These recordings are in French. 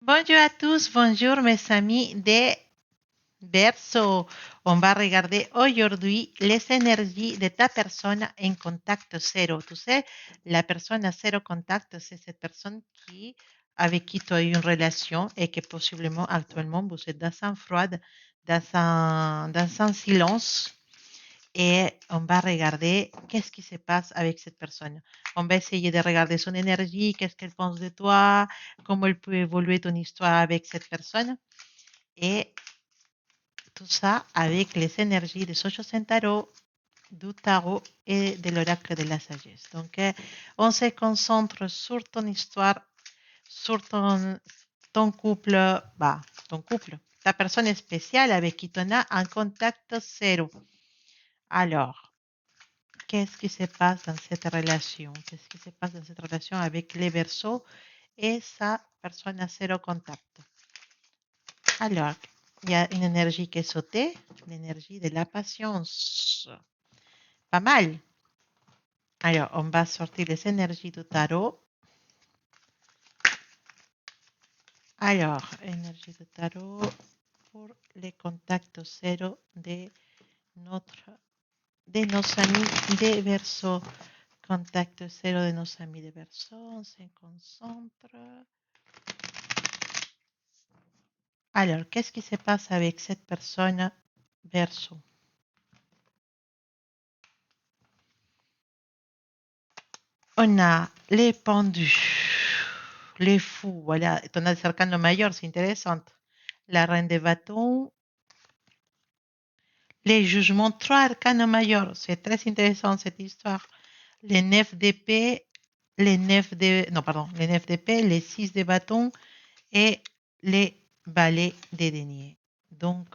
Bonjour à tous, bonjour mes amis de Verso. On va regarder aujourd'hui les énergies de ta personne en contact zéro. Tu sais, la personne à zéro contact, c'est cette personne avec qui tu as eu une relation et que possiblement actuellement vous êtes dans un froid, dans un silence et on va regarder qu'est-ce qui se passe avec cette personne. On va essayer de regarder son énergie, qu'est-ce qu'elle pense de toi, comment elle peut évoluer ton histoire avec cette personne. Et tout ça avec les énergies de Socio Centauro, du tarot et de l'oracle de la sagesse. Donc, on se concentre sur ton histoire, sur ton couple, ton couple, ta personne spéciale avec qui tu as un contact zéro. Alors, qu'est-ce qui se passe dans cette relation? Qu'est-ce qui se passe dans cette relation avec les Verseaux et sa personne à zéro contact? Alors, il y a une énergie qui est sautée, l'énergie de la patience. Pas mal. Alors, on va sortir les énergies du tarot. Alors, énergie du tarot pour les contacts zéro de nos amis de Verseau. Contact zéro de nos amis de Verseau. On se concentre. Alors, qu'est-ce qui se passe avec cette personne Verseau? On a les pendus, les fous, voilà, ton acercando mayor, c'est intéressant. La reine de bâtons, les jugements, trois arcanes majeurs, c'est très intéressant cette histoire. Les neuf d'épée, les neuf d'épée, les six de bâtons et les balais des deniers. Donc,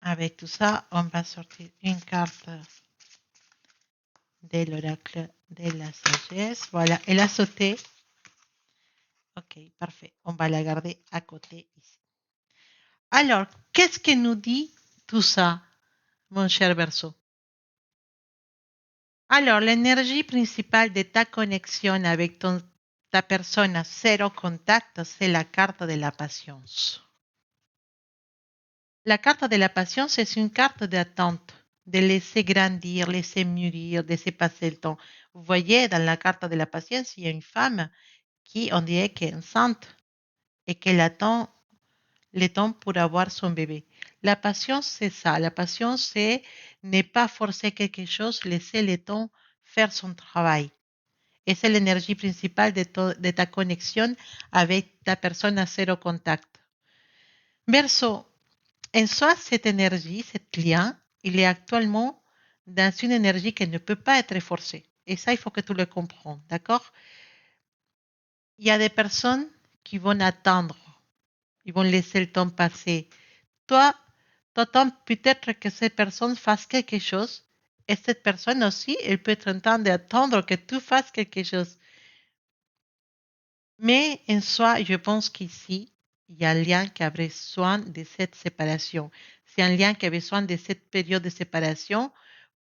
avec tout ça, on va sortir une carte de l'oracle de la sagesse. Voilà, elle a sauté. Ok, parfait. On va la garder à côté ici. Alors, qu'est-ce que nous dit tout ça, mon cher Verseau? Alors, l'énergie principale de ta connexion avec ta personne à zéro contact, c'est la carte de la patience. La carte de la patience est une carte d'attente, de laisser grandir, laisser mûrir, de laisser passer le temps. Vous voyez, dans la carte de la patience, il y a une femme qui, on dirait qu'elle est enceinte et qu'elle attend le temps pour avoir son bébé. La patience, c'est ça. La patience, c'est ne pas forcer quelque chose, laisser le temps faire son travail. Et c'est l'énergie principale de ta connexion avec ta personne à zéro contact. Verso, en soi, cette énergie, cet lien, il est actuellement dans une énergie qui ne peut pas être forcée. Et ça, il faut que tu le comprennes, d'accord? Il y a des personnes qui vont attendre, ils vont laisser le temps passer. Toi, tu attends peut-être que cette personne fasse quelque chose et cette personne aussi, elle peut être en train d'attendre que tu fasses quelque chose. Mais en soi, je pense qu'ici, il y a un lien qui a besoin de cette séparation. C'est un lien qui a besoin de cette période de séparation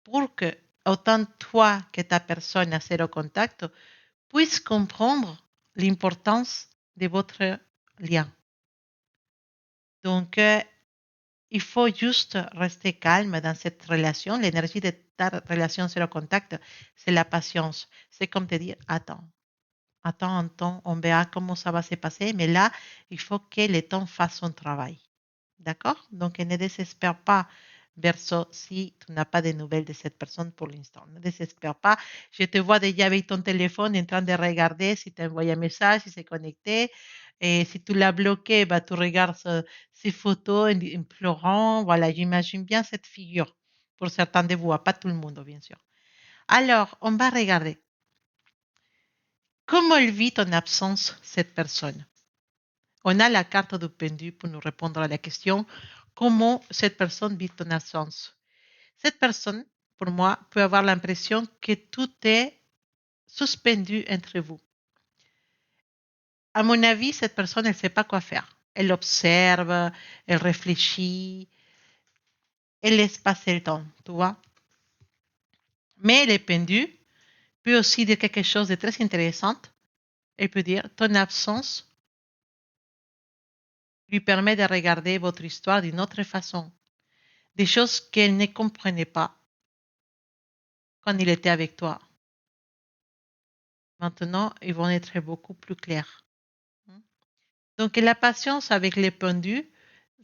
pour que autant toi que ta personne à zéro contact puissent comprendre l'importance de votre lien. Donc, il faut juste rester calme dans cette relation. L'énergie de ta relation zéro contact, c'est la patience. C'est comme te dire, attends, on verra comment ça va se passer, mais là, il faut que le temps fasse son travail. D'accord? Donc, ne désespère pas, Verso, si tu n'as pas de nouvelles de cette personne pour l'instant. Ne désespère pas. Je te vois déjà avec ton téléphone en train de regarder si tu as envoyé un message, si c'est connecté. Et si tu l'as bloqué, bah, tu regardes ses photos en pleurant. Voilà, j'imagine bien cette figure pour certains de vous, pas tout le monde, bien sûr. Alors, on va regarder. Comment elle vit en absence cette personne? On a la carte du pendu pour nous répondre à la question comment cette personne vit en absence. Cette personne, pour moi, peut avoir l'impression que tout est suspendu entre vous. À mon avis, cette personne, elle ne sait pas quoi faire. Elle observe, elle réfléchit, elle laisse passer le temps, tu vois. Mais les pendus peut aussi dire quelque chose de très intéressant. Elle peut dire, ton absence lui permet de regarder votre histoire d'une autre façon. Des choses qu'elle ne comprenait pas quand il était avec toi. Maintenant, ils vont être beaucoup plus clairs. Donc, la patience avec les pendus,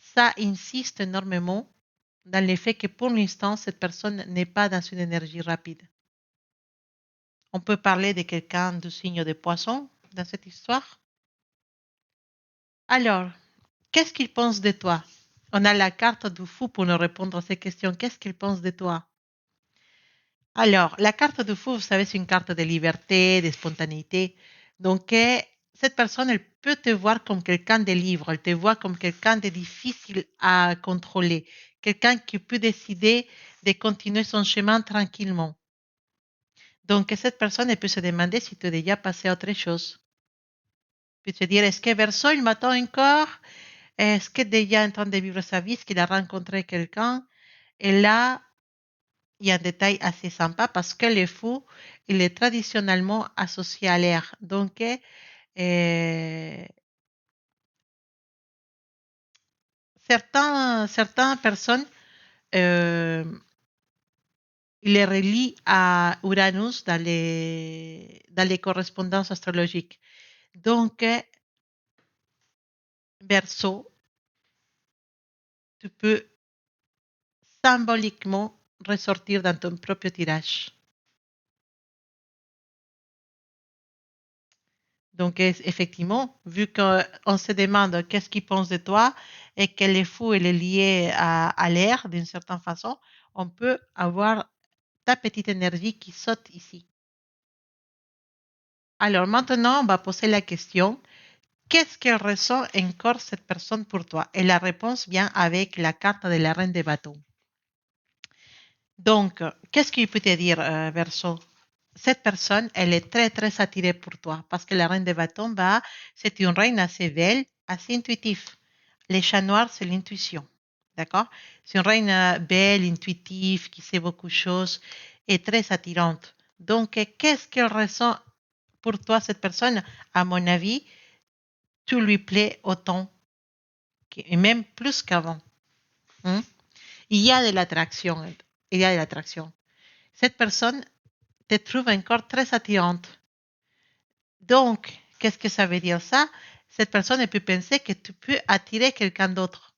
ça insiste énormément dans le fait que pour l'instant, cette personne n'est pas dans une énergie rapide. On peut parler de quelqu'un du signe de poisson dans cette histoire. Alors, qu'est-ce qu'il pense de toi? On a la carte du fou pour nous répondre à ces questions. Qu'est-ce qu'il pense de toi? Alors, la carte du fou, vous savez, c'est une carte de liberté, de spontanéité. Donc, cette personne, elle peut te voir comme quelqu'un de libre, elle te voit comme quelqu'un de difficile à contrôler, quelqu'un qui peut décider de continuer son chemin tranquillement. Donc, cette personne, elle peut se demander si tu es déjà passé à autre chose. Elle peut se dire, est-ce que Verseau, il m'attend encore? Est-ce qu'il est déjà en train de vivre sa vie? Est-ce qu'il a rencontré quelqu'un? Et là, il y a un détail assez sympa parce que le fou, il est traditionnellement associé à l'air. Donc, certaines personnes, euh, il les relient à Uranus dans les correspondances astrologiques. Donc, Verseau, tu peux symboliquement ressortir dans ton propre tirage. Donc, effectivement, vu qu'on se demande qu'est-ce qu'il pense de toi et que le fou est lié à l'air d'une certaine façon, on peut avoir ta petite énergie qui saute ici. Alors maintenant, on va poser la question, qu'est-ce que ressent encore cette personne pour toi? Et la réponse vient avec la carte de la reine des bâtons. Donc, qu'est-ce qu'il peut te dire, Verseau? Cette personne, elle est très, très attirée pour toi parce que la reine des bâtons, bah, c'est une reine assez belle, assez intuitive. Les chats noirs, c'est l'intuition. D'accord? C'est une reine belle, intuitive, qui sait beaucoup de choses et très attirante. Donc, qu'est-ce qu'elle ressent pour toi, cette personne? À mon avis, tu lui plais autant, et même plus qu'avant. Hein? Il y a de l'attraction. Il y a de l'attraction. Cette personne te trouve encore très attirante. Donc, qu'est-ce que ça veut dire ça? Cette personne peut penser que tu peux attirer quelqu'un d'autre.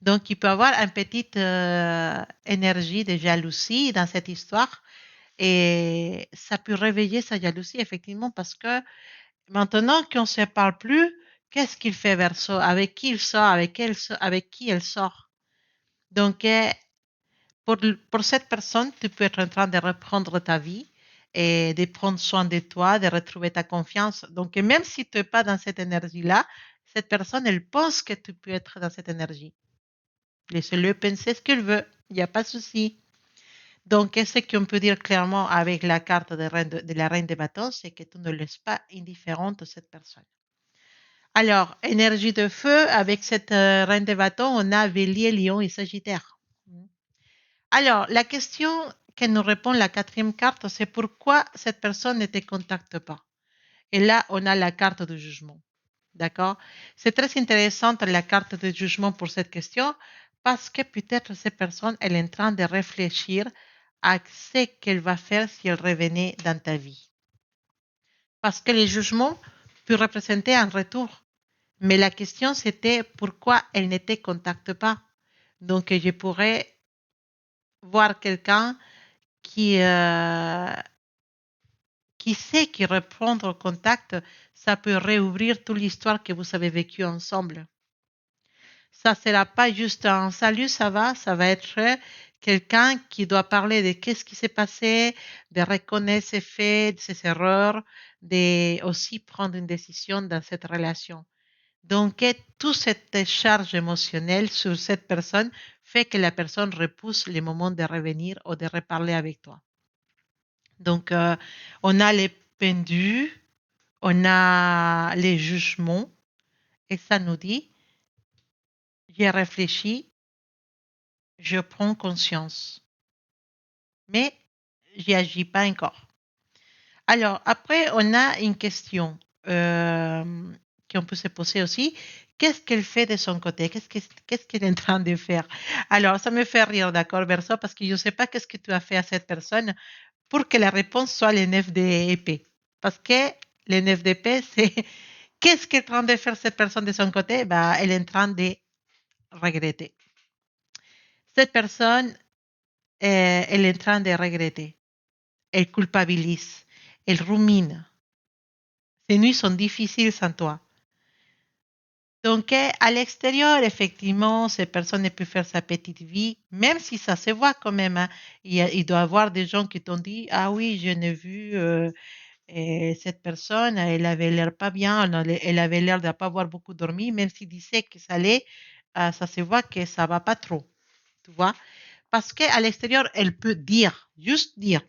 Donc, il peut avoir une petite énergie de jalousie dans cette histoire et ça peut réveiller sa jalousie effectivement parce que maintenant qu'on ne se parle plus, qu'est-ce qu'il fait Verseau? Avec qui il sort? Avec qui elle sort? Donc, pour cette personne, tu peux être en train de reprendre ta vie et de prendre soin de toi, de retrouver ta confiance. Donc, même si tu n'es pas dans cette énergie-là, cette personne, elle pense que tu peux être dans cette énergie. Laisse-le penser ce qu'il veut. Il n'y a pas de souci. Donc, ce qu'on peut dire clairement avec la carte de la reine des bâtons, c'est que tu ne laisses pas indifférente cette personne. Alors, énergie de feu, avec cette reine des bâtons, on a Bélier, Lion et Sagittaire. Alors, la question que nous répond la quatrième carte, c'est pourquoi cette personne ne te contacte pas. Et là, on a la carte de jugement. D'accord? C'est très intéressant la carte de jugement pour cette question parce que peut-être cette personne, elle est en train de réfléchir à ce qu'elle va faire si elle revenait dans ta vie. Parce que le jugement peut représenter un retour. Mais la question, c'était pourquoi elle ne te contacte pas. Donc, je pourrais voir quelqu'un qui, qui sait que reprendre contact, ça peut réouvrir toute l'histoire que vous avez vécue ensemble. Ça ne sera pas juste un salut, ça va être quelqu'un qui doit parler de qu'est-ce qui s'est passé, de reconnaître ses faits, ses erreurs, de aussi prendre une décision dans cette relation. Donc, toute cette charge émotionnelle sur cette personne fait que la personne repousse les moments de revenir ou de reparler avec toi. Donc, on a les pendus, on a les jugements, et ça nous dit, j'ai réfléchi, je prends conscience, mais j'y agis pas encore. Alors, après, on a une question euh, qu'on peut se poser aussi. Qu'est-ce qu'elle fait de son côté? Qu'est-ce qu'elle est en train de faire? Alors, ça me fait rire, d'accord, Verso, parce que je ne sais pas qu'est-ce que tu as fait à cette personne pour que la réponse soit les 9 d'épée. Parce que les 9 d'épée, c'est qu'est-ce qu'elle est en train de faire cette personne de son côté? Bah, elle est en train de regretter. Cette personne, elle est en train de regretter. Elle culpabilise. Elle rumine. Ces nuits sont difficiles sans toi. Donc, à l'extérieur, effectivement, ces personnes peuvent faire sa petite vie, même si ça se voit quand même, hein. Il doit y avoir des gens qui t'ont dit, ah oui, je n'ai vu cette personne, elle avait l'air pas bien, elle avait l'air de ne pas avoir beaucoup dormi, même s'il disait que ça allait, ça se voit que ça va pas trop, tu vois. Parce qu'à l'extérieur, elle peut dire, juste dire,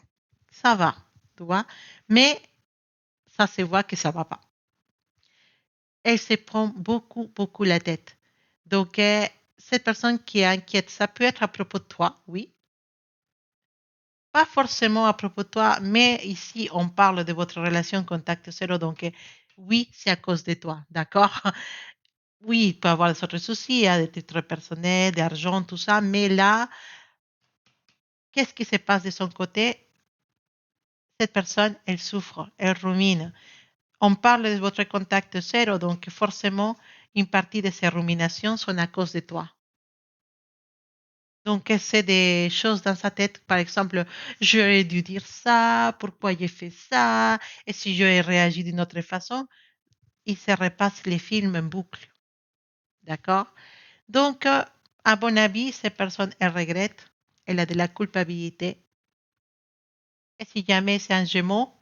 ça va, tu vois, mais ça se voit que ça va pas. Elle se prend beaucoup, beaucoup la tête. Donc, cette personne qui est inquiète, ça peut être à propos de toi, oui. Pas forcément à propos de toi, mais ici, on parle de votre relation contact zéro. Donc, oui, c'est à cause de toi, d'accord? Oui, il peut y avoir des autres soucis, hein, des titres personnels, d'argent, tout ça, mais là, qu'est-ce qui se passe de son côté? Cette personne, elle souffre, elle rumine. On parle de votre contact zéro, donc forcément, une partie de ces ruminations sont à cause de toi. Donc, elle sait des choses dans sa tête. Par exemple, j'aurais dû dire ça, pourquoi j'ai fait ça, et si j'aurais réagi d'une autre façon, il se repasse les films en boucle. D'accord? Donc, à mon avis, cette personne, elle regrette, elle a de la culpabilité. Et si jamais c'est un gémeau,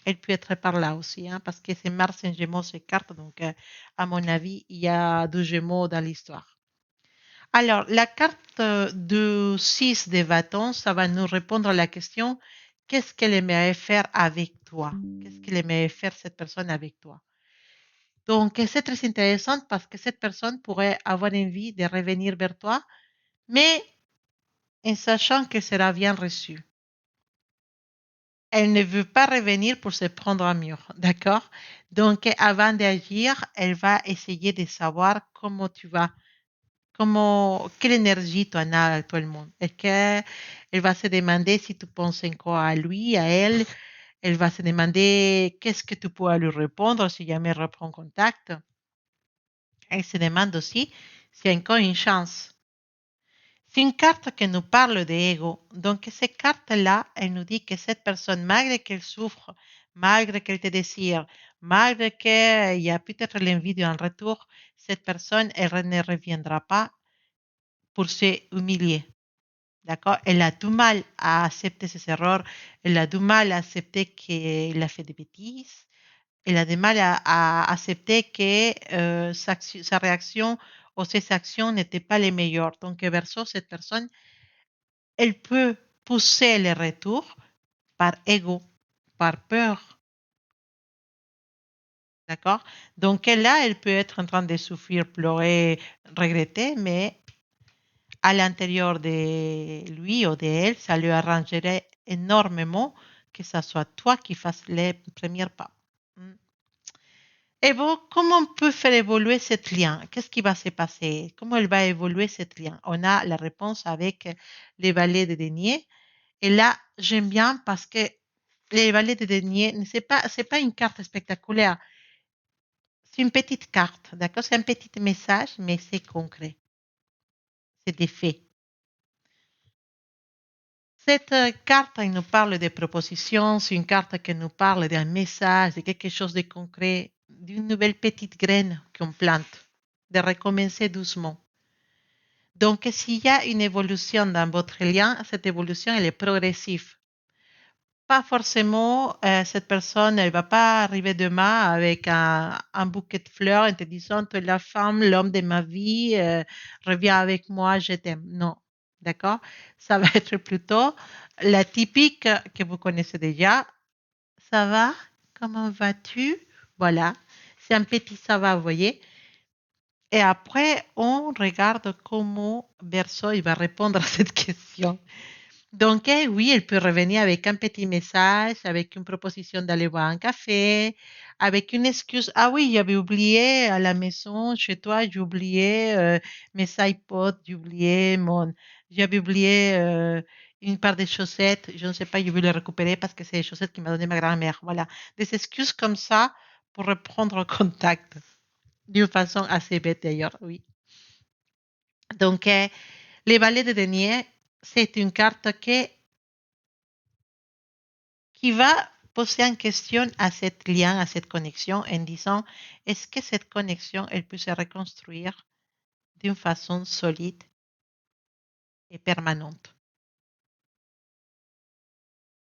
elle peut être par là aussi, hein, parce que c'est Mars en gémeaux, ces cartes. Donc, à mon avis, il y a deux gémeaux dans l'histoire. Alors, la carte de 6 de bâtons, ça va nous répondre à la question, qu'est-ce qu'elle aimerait faire avec toi? Qu'est-ce qu'elle aimerait faire cette personne avec toi? Donc, c'est très intéressant parce que cette personne pourrait avoir envie de revenir vers toi, mais en sachant que sera bien reçu. Elle ne veut pas revenir pour se prendre un mur, d'accord? Donc, avant d'agir, elle va essayer de savoir comment tu vas. Quelle énergie tu en as actuellement? Est-ce qu'elle va se demander si tu penses encore à lui, à elle? Elle va se demander qu'est-ce que tu pourras lui répondre si jamais elle reprend contact. Elle se demande aussi s'il y a encore une chance. C'est une carte qui nous parle d'ego. Donc, cette carte-là, elle nous dit que cette personne, malgré qu'elle souffre, malgré qu'elle te désire, malgré qu'il y a peut-être l'envie en retour, cette personne, elle ne reviendra pas pour se humilier. D'accord? Elle a du mal à accepter ses erreurs, elle a du mal à accepter qu'elle a fait des bêtises, elle a du mal à accepter que sa réaction ou ses actions n'étaient pas les meilleures. Donc, verso, cette personne, elle peut pousser le retour par ego, par peur. D'accord? Donc, là, elle peut être en train de souffrir, pleurer, regretter, mais à l'intérieur de lui ou d'elle, ça lui arrangerait énormément que ce soit toi qui fasses les premiers pas. Mm. Et bon, comment on peut faire évoluer cette lien? Qu'est-ce qui va se passer? Comment elle va évoluer cette lien? On a la réponse avec les valets de denier. Et là, j'aime bien parce que les valets de denier, c'est pas une carte spectaculaire. C'est une petite carte, d'accord? C'est un petit message, mais c'est concret. C'est des faits. Cette carte, elle nous parle de propositions, c'est une carte qui nous parle d'un message, de quelque chose de concret, d'une nouvelle petite graine qu'on plante, de recommencer doucement. Donc, s'il y a une évolution dans votre lien, cette évolution, elle est progressive. Pas forcément, cette personne, elle va pas arriver demain avec un bouquet de fleurs et te disant, tu es la femme, l'homme de ma vie, reviens avec moi, je t'aime. Non, d'accord? Ça va être plutôt la typique que vous connaissez déjà. Ça va? Comment vas-tu? Voilà, c'est un petit ça va, vous voyez. Et après, on regarde comment Berceau il va répondre à cette question. Donc, oui, elle peut revenir avec un petit message, avec une proposition d'aller boire un café, avec une excuse. Ah oui, j'avais oublié à la maison, chez toi, j'ai oublié mes iPods, j'avais oublié une paire de chaussettes. Je ne sais pas, je vais les récupérer parce que c'est les chaussettes que m'a donné ma grand-mère. Voilà, des excuses comme ça pour reprendre contact d'une façon assez bête d'ailleurs, oui. Donc, les valets de denier, c'est une carte qui va poser en question à cette lien, à cette connexion, en disant, est-ce que cette connexion, elle peut se reconstruire d'une façon solide et permanente?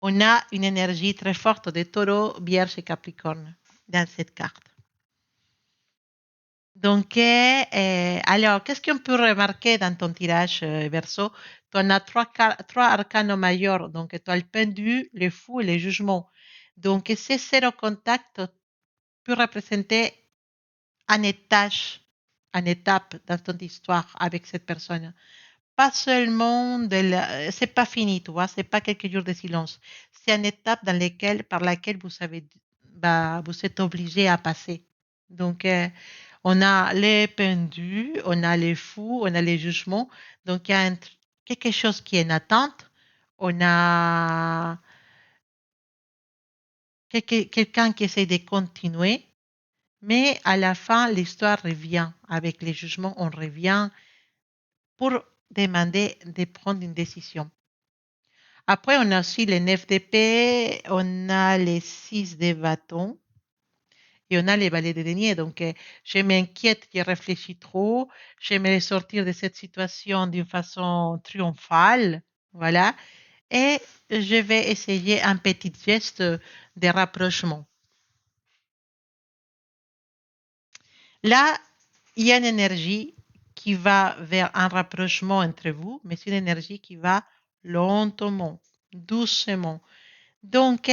On a une énergie très forte de taureau, vierge et capricorne dans cette carte. Donc, alors, qu'est-ce qu'on peut remarquer dans ton tirage verso? Tu en as trois arcanes majeurs. Donc, tu as le pendu, le fou et le jugement. Donc, ces zéro contact peut représenter un étage, une étape dans ton histoire avec cette personne. Pas seulement c'est pas fini, tu vois, c'est pas quelques jours de silence. C'est une étape par laquelle vous savez, bah, vous êtes obligé à passer. Donc, on a les pendus, on a les fous, on a les jugements. Donc, il y a quelque chose qui est en attente. On a quelqu'un qui essaie de continuer. Mais à la fin, l'histoire revient. Avec les jugements, on revient pour demander de prendre une décision. Après, on a aussi les 9 d'épée, on a les 6 de bâton et on a les valets de denier. Donc, je m'inquiète, je réfléchis trop, j'aimerais sortir de cette situation d'une façon triomphale. Voilà. Et je vais essayer un petit geste de rapprochement. Là, il y a une énergie qui va vers un rapprochement entre vous, mais c'est une énergie qui va lentement, doucement. Donc,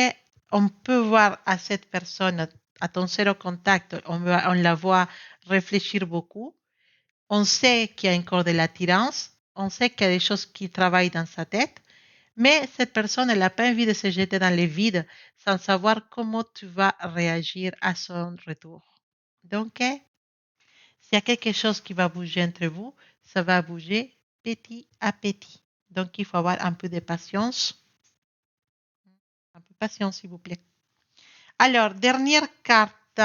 on peut voir à cette personne, à ton zéro contact, on la voit réfléchir beaucoup. On sait qu'il y a encore de l'attirance, on sait qu'il y a des choses qui travaillent dans sa tête, mais cette personne, elle n'a pas envie de se jeter dans le vide sans savoir comment tu vas réagir à son retour. Donc, s'il y a quelque chose qui va bouger entre vous, ça va bouger petit à petit. Donc, il faut avoir un peu de patience. Un peu de patience, s'il vous plaît. Alors, dernière carte,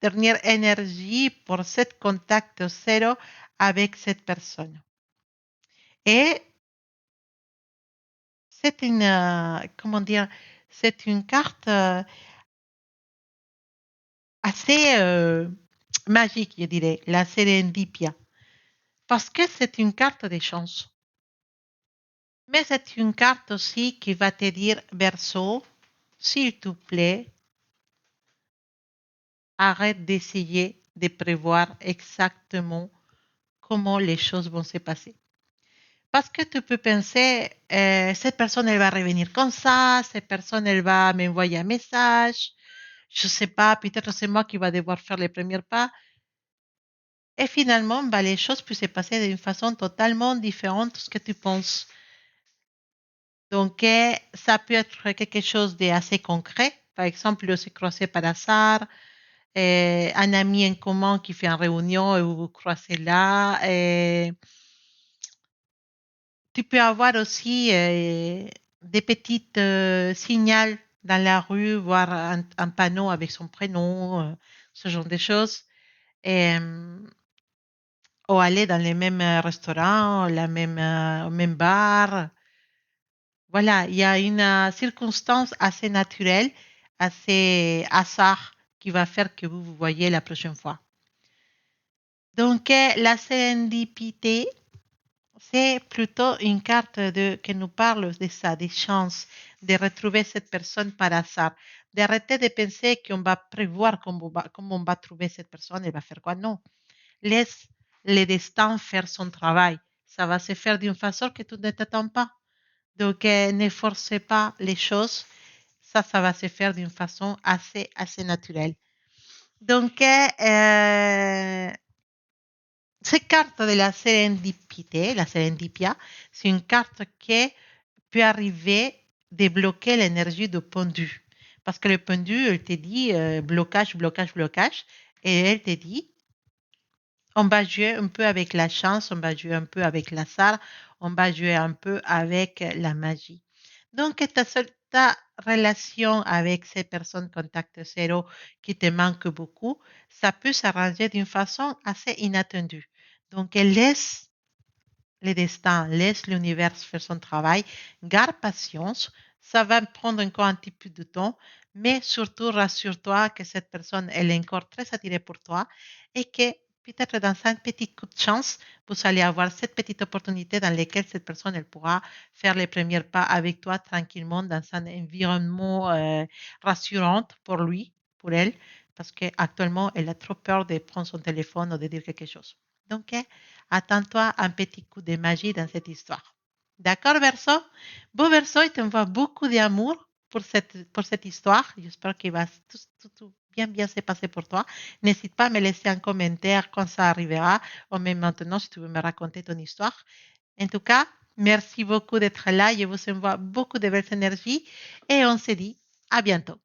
dernière énergie pour cette contact zéro avec cette personne. Et c'est une, comment dire, c'est une carte assez magique, je dirais, la Serendipia. Parce que c'est une carte de chance. Mais c'est une carte aussi qui va te dire, Verseau, s'il te plaît, arrête d'essayer de prévoir exactement comment les choses vont se passer. Parce que tu peux penser, cette personne, elle va revenir comme ça, cette personne, elle va m'envoyer un message, je ne sais pas, peut-être c'est moi qui va devoir faire les premiers pas. Et finalement, bah, les choses peuvent se passer d'une façon totalement différente de ce que tu penses. Donc, ça peut être quelque chose d'assez concret. Par exemple, on s'est croisé par hasard, un ami en commun qui fait une réunion et vous vous croisez là. Tu peux avoir aussi des petites signaux dans la rue, voir un panneau avec son prénom, ce genre de choses. Et, ou aller dans les mêmes restaurants, au même bar. Voilà, il y a une circonstance assez naturelle, assez hasard qui va faire que vous vous voyez la prochaine fois. Donc, la sérendipité, c'est plutôt une carte qui nous parle de ça, des chances de retrouver cette personne par hasard, d'arrêter de penser qu'on va prévoir comment on va trouver cette personne, elle va faire quoi. Non, laisse le destin faire son travail. Ça va se faire d'une façon que tu ne t'attends pas. Donc, ne forcez pas les choses. Ça va se faire d'une façon assez naturelle. Donc, Cette carte de la serendipia, c'est une carte qui peut arriver à débloquer l'énergie de pendu. Parce que le pendu, elle te dit blocage, blocage, blocage. Et elle te dit, on va jouer un peu avec la chance, on va jouer un peu avec l'hasard, on va jouer un peu avec la magie. Donc, ta relation avec ces personnes contact zéro qui te manquent beaucoup, ça peut s'arranger d'une façon assez inattendue. Donc, laisse le destin, laisse l'univers faire son travail, garde patience, ça va prendre encore un petit peu de temps, mais surtout rassure-toi que cette personne, elle est encore très attirée pour toi et que peut-être dans un petit coup de chance, vous allez avoir cette petite opportunité dans laquelle cette personne, elle pourra faire les premiers pas avec toi tranquillement dans un environnement rassurant pour lui, pour elle, parce qu'actuellement, elle a trop peur de prendre son téléphone ou de dire quelque chose. Donc, attends-toi un petit coup de magie dans cette histoire. D'accord, Verso? Beau Verso, il t'envoie beaucoup d'amour pour cette histoire. J'espère qu'il va tout bien, bien se passer pour toi. N'hésite pas à me laisser un commentaire quand ça arrivera, ou même maintenant si tu veux me raconter ton histoire. En tout cas, merci beaucoup d'être là. Je vous envoie beaucoup de belles énergies et on se dit à bientôt.